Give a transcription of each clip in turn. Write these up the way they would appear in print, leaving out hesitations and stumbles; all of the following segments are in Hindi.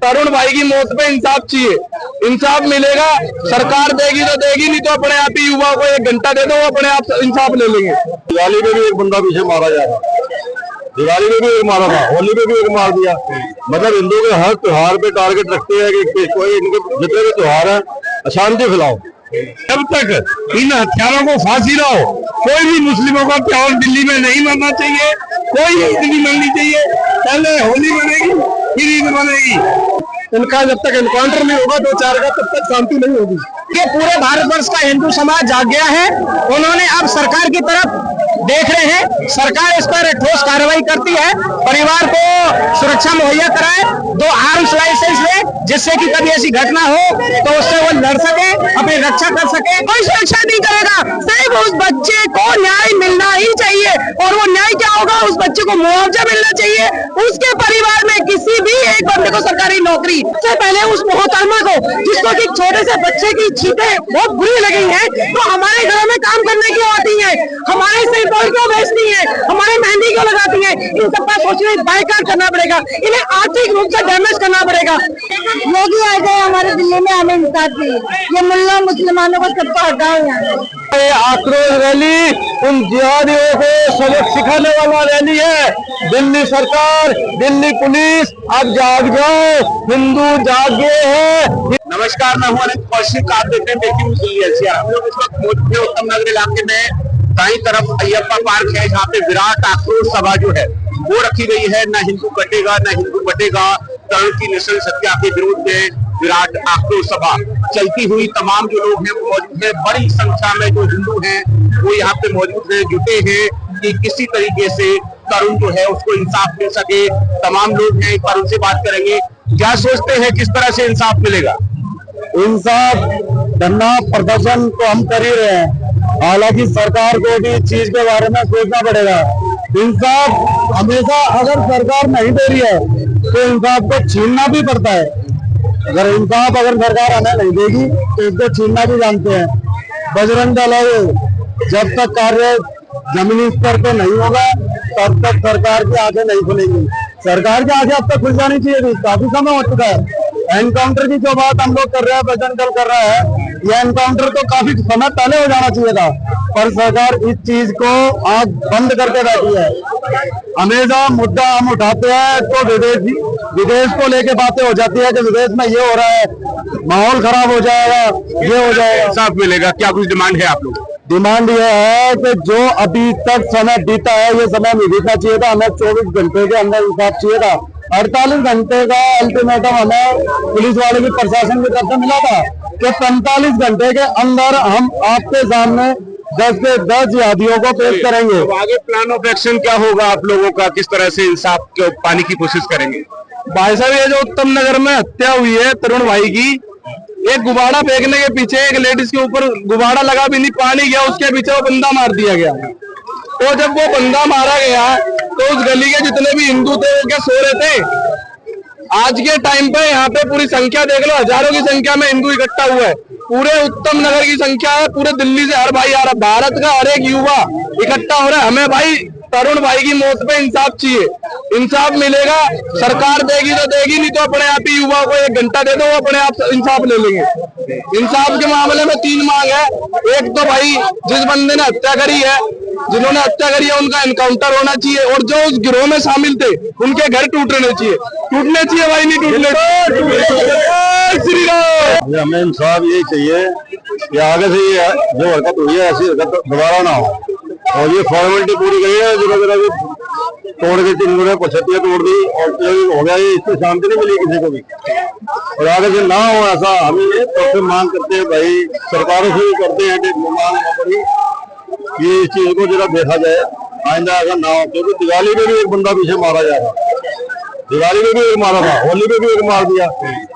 तरुण भाई की मौत पे इंसाफ चाहिए, इंसाफ मिलेगा। सरकार देगी तो देगी, नहीं तो अपने आप ही युवा को 1 घंटा दे दो, वो अपने आप इंसाफ ले लेंगे। दिवाली में भी एक बंदा पीछे मारा जा रहा, दिवाली में भी एक मारा था, होली में भी एक मार दिया। मतलब हिंदू के हर त्योहार पे टारगेट रखते हैं कि कोई इनके जितने भी त्योहार है अशांति फैलाओ। जब तक इन हत्यारों को फांसी ना हो, कोई भी मुस्लिमों का त्योहार दिल्ली में नहीं मनाना चाहिए, कोई ईद नहीं मननी चाहिए। पहले होली मनेगी फिर ईद मनेगी। इनका जब तक एनकाउंटर नहीं होगा 2-4 का, तब तक शांति नहीं होगी। ये पूरे भारतवर्ष का हिंदू समाज जाग गया है। उन्होंने अब सरकार की तरफ देख रहे हैं, सरकार इस पर ठोस कार्रवाई करती है, परिवार को सुरक्षा मुहैया कराए, 2 आर्म्स लाइसेंस ले, जिससे कि कभी ऐसी घटना हो तो उससे वो लड़ सके, अपनी रक्षा कर सके। कोई सुरक्षा नहीं करेगा, सिर्फ उस बच्चे को न्याय मिलना ही चाहिए। और वो न्याय क्या होगा? उस बच्चे को मुआवजा मिलना चाहिए। उसके परिवार में किसी भी एक बंदे को सरकारी नौकरी, सबसे पहले उस मोहतरमा को जिसको कि छोटे से बच्चे की चीखें बहुत बुरी लगी है, तो हमारे घरों में काम करने क्यों आती है, हमारे सिर पर क्यों बेचती है, हमारे मेहंदी क्यों लगाती है, इन सब का सोचने बाइकाट करना पड़ेगा, इन्हें आर्थिक रूप से डैमेज करना पड़ेगा। योगी आ गए हमारे दिल्ली में, हमें इंसाफ चाहिए। ये मुल्ला मुसलमानों को सबको हटाओ यहाँ। ये आक्रोश रैली उन जिहादियों को सबक सिखाने वाला रैली है। दिल्ली सरकार, दिल्ली पुलिस, अब जाग जाओ, हिंदू जागे हैं। नमस्कार, मैं हूं अनिल कौशिक, आप देख रहे हैं ब्रेकिंग न्यूज़ दिल्ली एनसीआर। हम लोग इस वक्त मौजूद हैं उत्तम नगर इलाके में, दाईं तरफ अयप्पा पार्क है, जहाँ पे विराट आक्रोश सभा जो है वो रखी गई है। न हिंदू कटेगा, न हिंदू बटेगा, तरुण की नस्ल हत्या के विरोध में विराट आक्रोश सभा चलती हुई। तमाम जो लोग हैं वो मौजूद है, बड़ी संख्या में जो हिंदू हैं वो यहाँ पे मौजूद है, जुटे हैं कि किसी तरीके से तरुण जो है उसको इंसाफ मिल सके। तमाम लोग हैं, एक बार उनसे बात करेंगे, क्या सोचते हैं, किस तरह से इंसाफ मिलेगा? इंसाफ धरना प्रदर्शन तो हम कर ही रहे हैं, हालांकि सरकार को भी इस चीज के बारे में सोचना पड़ेगा। इंसाफ हमेशा अगर सरकार नहीं दे रही है तो इंसाफ को छीनना भी पड़ता है। अगर सरकार हमें नहीं देगी तो इसको छीनना भी जानते हैं। बजरंग दल है, जब तक कार्य जमीनी स्तर पे नहीं होगा तब तक सरकार की आंखें नहीं खुलेगी। सरकार की आंखें अब तक खुल जानी चाहिए थी, काफी समय हो चुका है। एनकाउंटर की जो बात हम लोग कर रहे हैं, बजरंग दल कर रहा है, यह एनकाउंटर तो काफी समय पहले हो जाना चाहिए था, पर सरकार इस चीज को आंख बंद करके बैठी है। हमेशा मुद्दा हम उठाते हैं तो विदेश को लेके बातें हो जाती है कि विदेश में ये हो रहा है, माहौल खराब हो जाएगा, ये हो जाएगा। इंसाफ मिलेगा, क्या कुछ डिमांड है आप लोग? डिमांड ये है कि जो अभी तक समय बीता है, ये समय नहीं बीतना चाहिए था। हमें 24 घंटे के अंदर इंसाफ चाहिए था। 48 घंटे का अल्टीमेटम हमें पुलिस वाले की प्रशासन की तरफ से मिला था कि 45 घंटे के अंदर हम आपके सामने 10 के 10 जिहादियों को पेश करेंगे। तो आगे प्लान ऑफ एक्शन क्या होगा आप लोगों का, किस तरह से इंसाफ को पाने की कोशिश करेंगे? भाई साहब, ये जो उत्तम नगर में हत्या हुई है तरुण भाई की, एक गुब्बारा फेंकने के पीछे एक लेडीज के ऊपर गुब्बारा लगा भी नहीं, पानी गया, उसके पीछे वो बंदा मार दिया गया। तो जब वो बंदा मारा गया तो उस गली के जितने भी हिंदू थे वो क्या सो रहे थे? आज के टाइम पे यहाँ पे पूरी संख्या देख लो, हजारों की संख्या में हिंदू इकट्ठा हुआ है। पूरे उत्तम नगर की संख्या है, पूरे दिल्ली से हर भाई आ रहा, भारत का हर एक युवा इकट्ठा हो रहा है। हमें भाई तरुण भाई की मौत पे इंसाफ चाहिए, इंसाफ मिलेगा। सरकार देगी तो देगी, नहीं तो अपने आप ही युवा को 1 घंटा दे दो, वो अपने आप इंसाफ ले लेंगे। इंसाफ के मामले में 3 मांग है। एक तो भाई जिस बंदे ने हत्या करी है, जिन्होंने हत्या करी है, उनका एनकाउंटर होना चाहिए, और जो उस गिरोह में शामिल थे उनके घर टूटने चाहिए भाई, नहीं टूटने। श्री राम। हमें इंसाफ यही चाहिए कि आगे से ये जो हरकत हुई है ऐसी हरकत दोबारा ना हो, और ये फॉर्मेलिटी पूरी गई है। जगह तोड़ के 3 गुना पछतियाँ तोड़ दी और हो गया, ये इससे शांति नहीं मिली किसी को भी, और आगे से ना हो ऐसा। हम ये तो फिर मांग करते हैं भाई, सरकारों से भी करते हैं कि मांग ये इस चीज को जरा देखा जाए, आइंदा ऐसा ना हो। क्योंकि दिवाली में भी एक बंदा पीछे मारा जा रहा, दिवाली में भी एक मारा था, होली में भी एक मार दिया।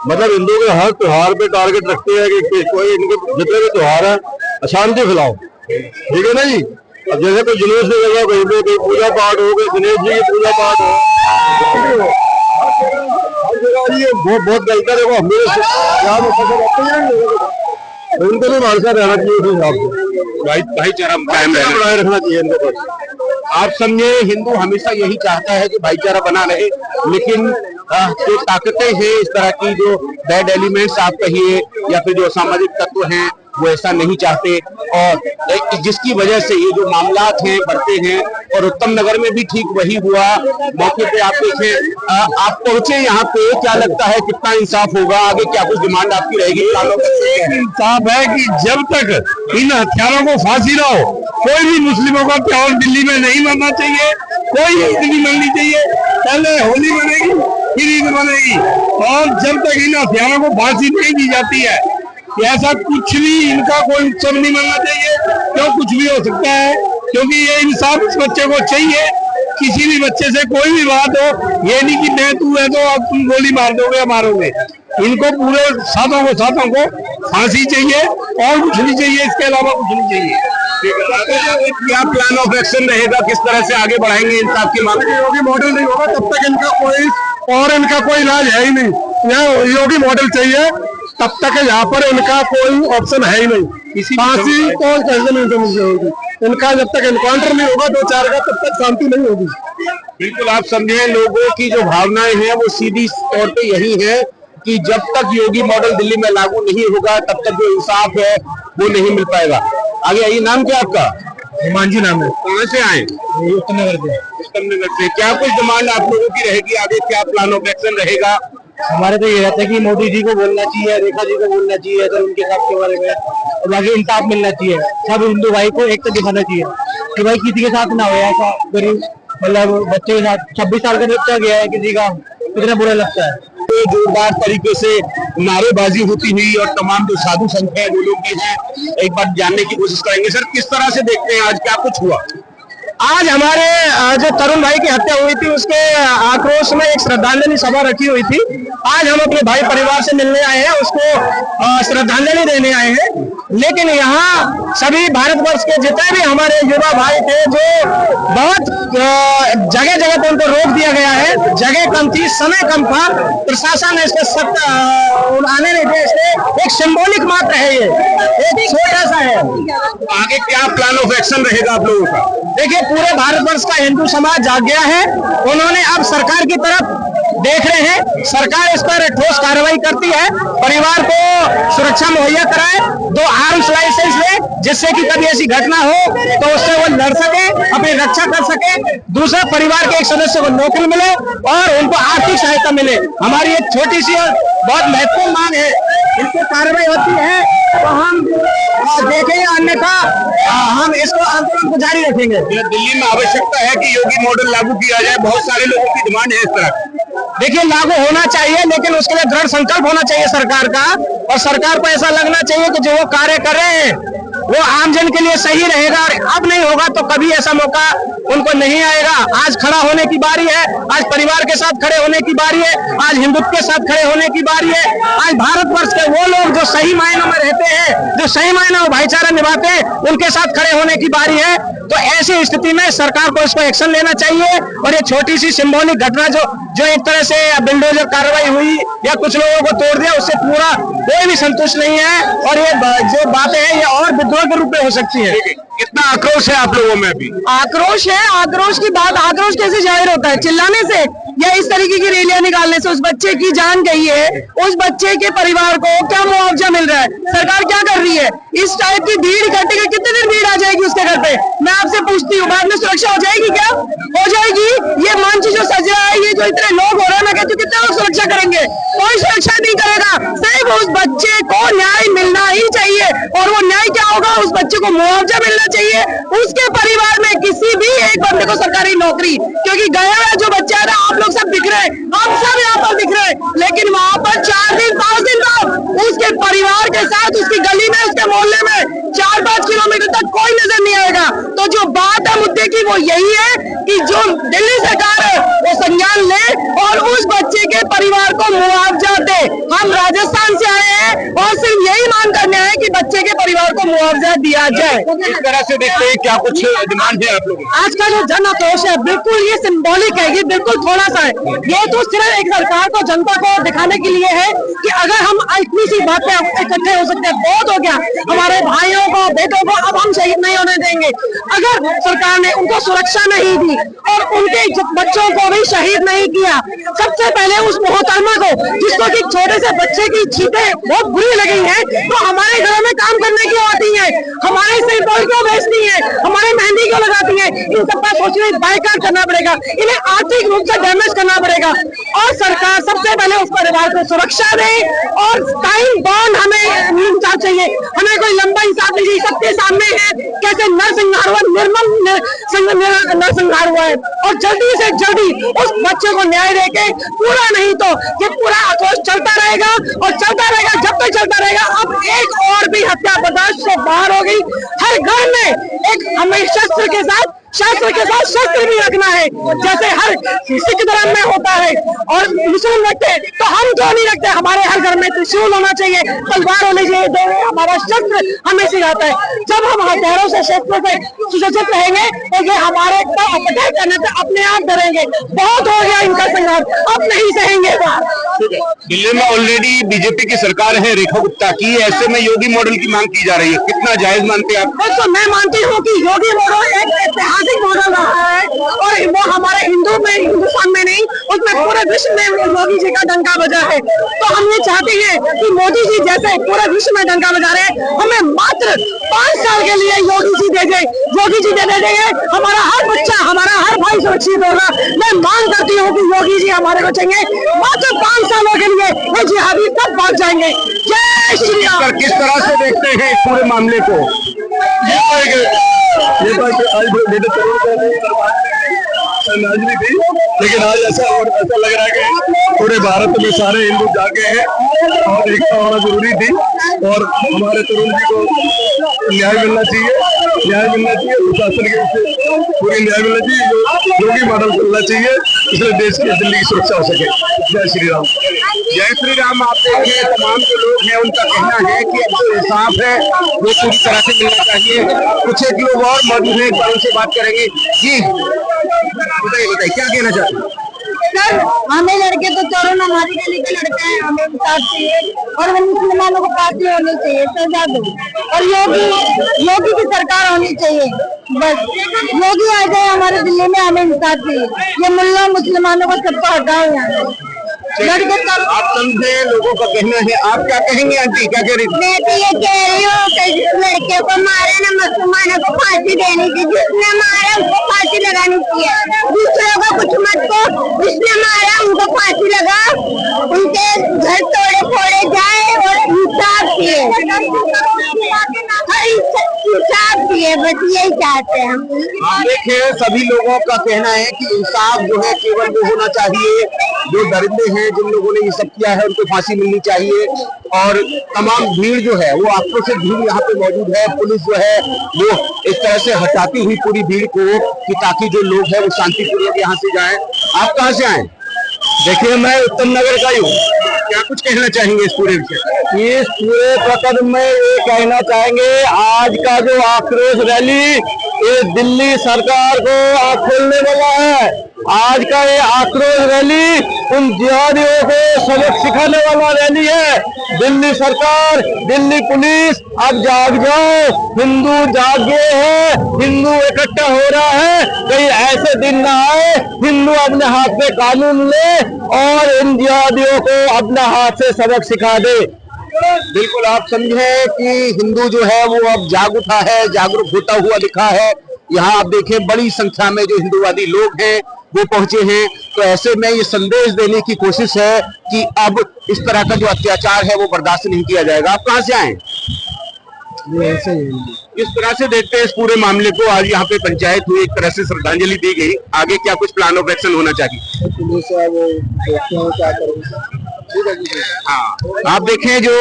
मतलब हिंदू के हर त्योहार पे टारगेट रखते हैं कि कोई इनके जितने भी त्योहार है अशांति फैलाओ, ठीक है ना जी। अब जैसे कोई जुलूस निकलेगा, कहीं पूजा पाठ हो, गई गणेश जी की पूजा पाठ हो, हर जगह ये बहुत गलत है। देखो हम उनको भी हमारे साथ रहना चाहिए, उस हिसाब से भाईचारा बनाए रखना चाहिए इनको पर। आप समझे, हिंदू हमेशा यही चाहता है कि भाईचारा बना रहे, लेकिन जो ताकतें हैं इस तरह की, जो बैड एलिमेंट्स आप कहिए या फिर जो असामाजिक तत्व हैं, वो ऐसा नहीं चाहते, और जिसकी वजह से ये जो मामलात हैं बढ़ते हैं। और उत्तम नगर में भी ठीक वही हुआ। मौके पे आप देखें, आप पहुंचे यहाँ पे, क्या लगता है कितना इंसाफ होगा आगे, क्या कुछ डिमांड आपकी रहेगी? इंसाफ है कि जब तक इन हत्यारों को फांसी ना हो, कोई भी मुस्लिमों का त्योहार दिल्ली में नहीं मनाना चाहिए, कोई ईद नहीं मननी चाहिए। पहले होली मनेगी, फिर ईद मनेगी, और जब तक इन हथियारों को फांसी नहीं दी जाती है, ऐसा कुछ भी इनका कोई उत्सव नहीं मनना चाहिए। क्यों, कुछ भी हो सकता है, क्योंकि ये इंसाफ इस बच्चे को चाहिए। किसी भी बच्चे से कोई भी बात हो, ये नहीं कि मैं तू है तो अब तुम गोली मार दोगे या मारोगे। इनको पूरे साथों को फांसी चाहिए और कुछ नहीं चाहिए, इसके अलावा कुछ नहीं चाहिए। क्या प्लान ऑफ एक्शन रहेगा, किस तरह से आगे बढ़ाएंगे इंसाफ की मांग? योगी मॉडल नहीं होगा तब तक इनका कोई इलाज है ही नहीं। यहाँ योगी मॉडल चाहिए, तब तक यहाँ पर इनका कोई ऑप्शन है ही नहीं। फांसी तो कैसे नहीं समझ होगी इनका, जब तक एनकाउंटर नहीं होगा 2-4 का, तब तक शांति नहीं होगी। बिल्कुल, आप समझे, लोगों की जो भावनाएं हैं वो सीधी तौर पे यही है कि जब तक योगी मॉडल दिल्ली में लागू नहीं होगा तब तक जो इंसाफ है वो नहीं मिल पाएगा। आगे आइए, नाम क्या आपका? हिमांशु नाम है। कहाँ से आए? उत्तम नगर से। उत्तम नगर से। क्या कुछ डिमांड आप लोगों की रहेगी आगे, क्या प्लान ऑफ एक्शन रहेगा? हमारे तो ये रहता है कि मोदी जी को बोलना चाहिए, रेखा जी को बोलना चाहिए अगर उनके साथ के बारे में, और बाकी इंसाफ मिलना चाहिए। सब हिंदू भाई को एक तो दिखाना चाहिए कि भाई किसी के साथ ना हो ऐसा गरीब, मतलब बच्चे के साथ 26 साल का बच्चा गया है किसी का, कितना बुरा लगता है। तो जोरदार तरीके से नारेबाजी होती हुई और तमाम जो साधु संत है वो लोग भी हैं, एक बार जानने की कोशिश करेंगे। सर, किस तरह से देखते हैं आज क्या कुछ हुआ? आज हमारे जो तरुण भाई की हत्या हुई थी उसके आक्रोश में एक श्रद्धांजलि सभा रखी हुई थी। आज हम अपने भाई परिवार से मिलने आए हैं, उसको श्रद्धांजलि देने आए हैं। लेकिन यहाँ सभी भारतवर्ष के जितने भी हमारे युवा भाई थे, जो बहुत जगह जगह पर उनको रोक दिया गया है, जगह कम थी, समय कम था, प्रशासन ने इसके सख्त आने नहीं दिया। इसलिए एक सिंबॉलिक मात्र है, ये एक छोटा सा है। आगे क्या प्लान ऑफ एक्शन रहेगा आप लोगों का? देखिए, पूरे भारतवर्ष का हिंदू समाज जाग गया है। उन्होंने अब सरकार की तरफ देख रहे हैं, सरकार इस पर ठोस कार्रवाई करती है, परिवार को सुरक्षा मुहैया कराए, 2 आर्म्स लाइसेंस ले, जिससे कि कभी ऐसी घटना हो तो उससे वो लड़ सके, अपनी रक्षा कर सके। दूसरा, परिवार के एक सदस्य को नौकरी मिले और उनको आर्थिक सहायता मिले। हमारी एक छोटी सी और बहुत महत्वपूर्ण मांग है, इनकी कार्रवाई होती है तो हम देखेंगे, अन्यथा हम इसको आंदोलन को जारी रखेंगे। दिल्ली में आवश्यकता है कि योगी मॉडल लागू किया जाए, बहुत सारे लोगों की डिमांड है इस तरह। देखिए, लागू होना चाहिए, लेकिन उसके लिए दृढ़ संकल्प होना चाहिए सरकार का, और सरकार को ऐसा लगना चाहिए कि जो वो कार्य कर रहे हैं वो आमजन के लिए सही रहेगा। और अब नहीं होगा तो कभी ऐसा मौका उनको नहीं आएगा। आज खड़ा होने की बारी है, आज परिवार के साथ खड़े होने की बारी है, आज हिंदुत्व के साथ खड़े होने की बारी है। आज भारतवर्ष के वो लोग जो सही मायनों में रहते हैं, जो सही मायनों में भाईचारा निभाते हैं, उनके साथ खड़े होने की बारी है। तो ऐसी स्थिति में सरकार को इस पर एक्शन लेना चाहिए। और ये छोटी सी सिंबॉलिक घटना जो एक तरह से बिल्डोजर कार्रवाई हुई या कुछ लोगों को तोड़ दिया, उससे पूरा कोई भी संतुष्ट नहीं है। और ये जो बातें हैं ये और विद्रोह के रूप में हो सकती है। कितना आक्रोश है आप लोगों में अभी? आक्रोश है। आक्रोश की बात, आक्रोश कैसे जाहिर होता है? चिल्लाने से या इस तरीके की रैलियां निकालने से? उस बच्चे की जान गई है, उस बच्चे के परिवार को क्या मुआवजा मिल रहा है? सरकार क्या कर रही है? इस टाइप की भीड़ इकट्ठी कर कितने दिन भीड़ आ जाएगी उसके घर पे? मैं आपसे पूछती हूँ, बाद में सुरक्षा हो जाएगी क्या? हो जाएगी। ये मंच जो सज रहा है, ये जो इतने लोग हो रहे हैं, मैं कहती हूँ कितने लोग सुरक्षा करेंगे? कोई सुरक्षा नहीं करेगा। सिर्फ उस बच्चे को न्याय मिलना ही चाहिए। और वो न्याय क्या होगा? उस बच्चे को मुआवजा मिलना चाहिए, उसके परिवार में किसी भी एक बंदे को सरकारी नौकरी। क्योंकि गया हुआ जो बच्चा है ना, आप लोग सब दिख रहे हैं, हम सब यहाँ पर दिख रहे हैं, लेकिन वहाँ पर 4 दिन 5 दिन बाद उसके परिवार के साथ उसकी गली में, उसके मोहल्ले में 4-5 किलोमीटर तक कोई नजर नहीं आएगा। तो जो बात है मुद्दे की वो यही है कि जो दिल्ली सरकार है वो संज्ञान ले और उस बच्चे के परिवार को मुआवजा दे। हम राजस्थान से आए हैं और सिर्फ यही मांग करने आए कि बच्चे के परिवार को मुआवजा दिया जाए। इस तरह से देखते हैं क्या कुछ डिमांड है आप लोगों की? आज का जो जन आक्रोश है बिल्कुल ये सिंबॉलिक है, ये बिल्कुल थोड़ा सा है। ये तो सिर्फ एक सरकार को, जनता को दिखाने के लिए है कि अगर हम इतनी सी बात पे इकट्ठे हो सकते हैं, बहुत हो गया। हमारे भाइयों को, बेटों को अब हम शहीद नहीं होने देंगे। अगर सरकार ने उनको सुरक्षा नहीं दी और उनके बच्चों को भी शहीद नहीं किया, सबसे पहले उस मोहतरमा को जिसको कि छोटे से बच्चे की छींटें बहुत बुरी लगी हैं, तो हमारे घरों में काम करने क्यों आती है, हमारे सिर पर क्यों बेचती है, हमारे मेहंदी क्यों लगाती है, इन सब पर सोच रही बाइकाट करना पड़ेगा, इन्हें आर्थिक रूप से डैमेज करना पड़ेगा। और सरकार सबसे पहले उस परिवार को सुरक्षा दे और टाइम बॉन्ड हमें इंसाफ चाहिए, हमें कोई लंबा इंसाफ नहीं चाहिए। सबके सामने है कैसे नरसंहार हुआ, निर्मम नरसंहार हुआ है और जल्दी से जल्दी उस बच्चे को न्याय देके, पूरा नहीं तो ये पूरा आक्रोश चलता रहेगा और चलता रहेगा जब तक चलता रहेगा। अब एक और भी हत्या बर्दाश्त से बाहर हो गई। हर घर में एक हमें शस्त्र के साथ शस्त्र भी रखना है, जैसे हर सिख धर्म में होता है और त्रिशूल रखते हैं, तो हम क्यों नहीं रखते? हमारे हर घर में त्रिशूल होना चाहिए, तलवार होनी चाहिए, हमारा शस्त्र हमें सिखाता है। जब हम हथियारों से, शस्त्र से सुसज्जित रहेंगे तो ये हमारे अटैक करने से अपने आप डरेंगे। बहुत हो गया इनका संघर्ष, अब नहीं सहेंगे। दिल्ली में ऑलरेडी बीजेपी की सरकार है रेखा गुप्ता की, ऐसे में योगी मॉडल की मांग की जा रही है, कितना जायज मानते हैं आप? तो मैं मानती हूँ कि योगी मॉडल एक ऐतिहासिक मॉडल रहा है और वो हमारे हिंदुस्तान में नहीं, उसमें पूरे विश्व में योगी जी का डंका बजा है। तो हम ये चाहते हैं कि मोदी जी जैसे पूरे विश्व में डंका बजा रहे हैं, हमें मात्र 5 साल के लिए योगी जी दे देंगे, हमारा हर बच्चा, हमारा हर भाई सुरक्षित होगा। मैं मांग करती हूँ कि योगी जी हमारे को चाहिए मात्र 5 सालों के लिए, वो जिहादी तब भाग जाएंगे। जय श्री राम। किस तरह से देखते हैं इस पूरे मामले को? ये बात आज बेटे नाजरी थी, लेकिन आज ऐसा लग रहा है कि पूरे भारत में सारे हिंदू जागे हैं और एकता होना जरूरी थी और हमारे तरुण जी को न्याय मिलना चाहिए, प्रशासन के पूरी न्याय मिलना चाहिए, योगी मॉडल चलना चाहिए, इसलिए देश की दिल्ली की सुरक्षा हो सके। जय श्री राम। जय श्री राम। आप देखिए तमाम जो लोग हैं उनका कहना है कि जो इंसाफ है वो पूरी तरह से मिलना चाहिए। कुछ एक लोग और मौजूद हैं, एक बार उनसे बात करेंगे। जी बताइए क्या कहना चाहते हैं? सर, हमें लड़के तो तरुण हमारी गली के लड़के हैं, हमें इंसाफ चाहिए और हम मुसलमानों को फांसी होनी चाहिए, सजा दो और योगी की सरकार होनी चाहिए। बस योगी आ जाए हमारे दिल्ली में, हमें इंसाफ चाहिए। ये मुल्ला मुसलमानों को सबको हटाओ यहाँ आप समझे लोगों का कहना है, आप क्या कहेंगे आंटी, क्या कह रही थी? मैं तो ये कह रही हूँ कि जिस लड़के को मारा ना, मुसलमानों को फांसी देनी चाहिए, जिसने मारा उसको फांसी लगानी चाहिए। दूसरों को कुछ मत को, जिसने मारा उनको फांसी लगा, उनके घर तोड़े फोड़े जाए और इंसाफ चाहिए, बस यही चाहते हैं हम। देखिए सभी लोगों का कहना है कि इंसाफ जो है केवल वो होना चाहिए, जो दरिंदे हैं जिन लोगों ने ये सब किया है उनको फांसी मिलनी चाहिए। और तमाम भीड़ जो है वो आक्रोशित भीड़ यहाँ पे मौजूद है, पुलिस जो है वो इस तरह से हटाती हुई पूरी भीड़ को कि ताकि जो लोग हैं वो शांतिपूर्वक यहाँ से जाएं। आप कहाँ से आए? देखिए मैं उत्तम नगर का ही हूँ। क्या कुछ कहना चाहेंगे इस पूरे विषय? इस पूरे प्रकरण में ये कहना चाहेंगे, आज का जो आक्रोश रैली ये दिल्ली सरकार को आँख खोलने वाला है। आज का ये आक्रोश रैली उन जिहादियों को सबक सिखाने वाला रैली है। दिल्ली सरकार, दिल्ली पुलिस, अब जाग जाओ, हिंदू जागे हैं, हिंदू इकट्ठा हो रहा है। कहीं ऐसे दिन ना आए हिंदू अपने हाथ में कानून ले और इन जिहादियों को अपने हाथ से सबक सिखा दे। बिल्कुल आप समझे कि हिंदू जो है वो अब जाग उठा है, जागरूक होता हुआ दिखा है। यहाँ आप देखें बड़ी संख्या में जो हिंदूवादी लोग हैं वो पहुंचे हैं। तो ऐसे में ये संदेश देने की कोशिश है कि अब इस तरह का जो अत्याचार है वो बर्दाश्त नहीं किया जाएगा। आप कहाँ से आए? इस तरह से देखते हैं इस पूरे मामले को। आज यहाँ पे पंचायत हुई, एक तरह से श्रद्धांजलि दी गई। आगे क्या कुछ प्लान ऑफ एक्शन होना चाहिए? हाँ, आप देखें जो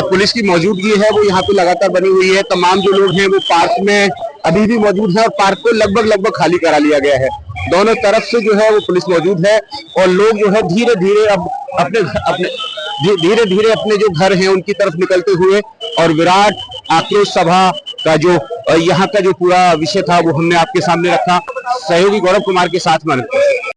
पुलिस की मौजूदगी है वो यहाँ पे लगातार बनी हुई है। तमाम जो लोग हैं वो पार्क में अभी भी मौजूद है और पार्क को लगभग खाली करा लिया गया है। दोनों तरफ से जो है वो पुलिस मौजूद है और लोग जो है धीरे धीरे अब धीरे अपने जो घर हैं उनकी तरफ निकलते हुए, और विराट आक्रोश सभा का जो यहाँ का जो पूरा विषय था वो हमने आपके सामने रखा। सहयोगी गौरव कुमार के साथ में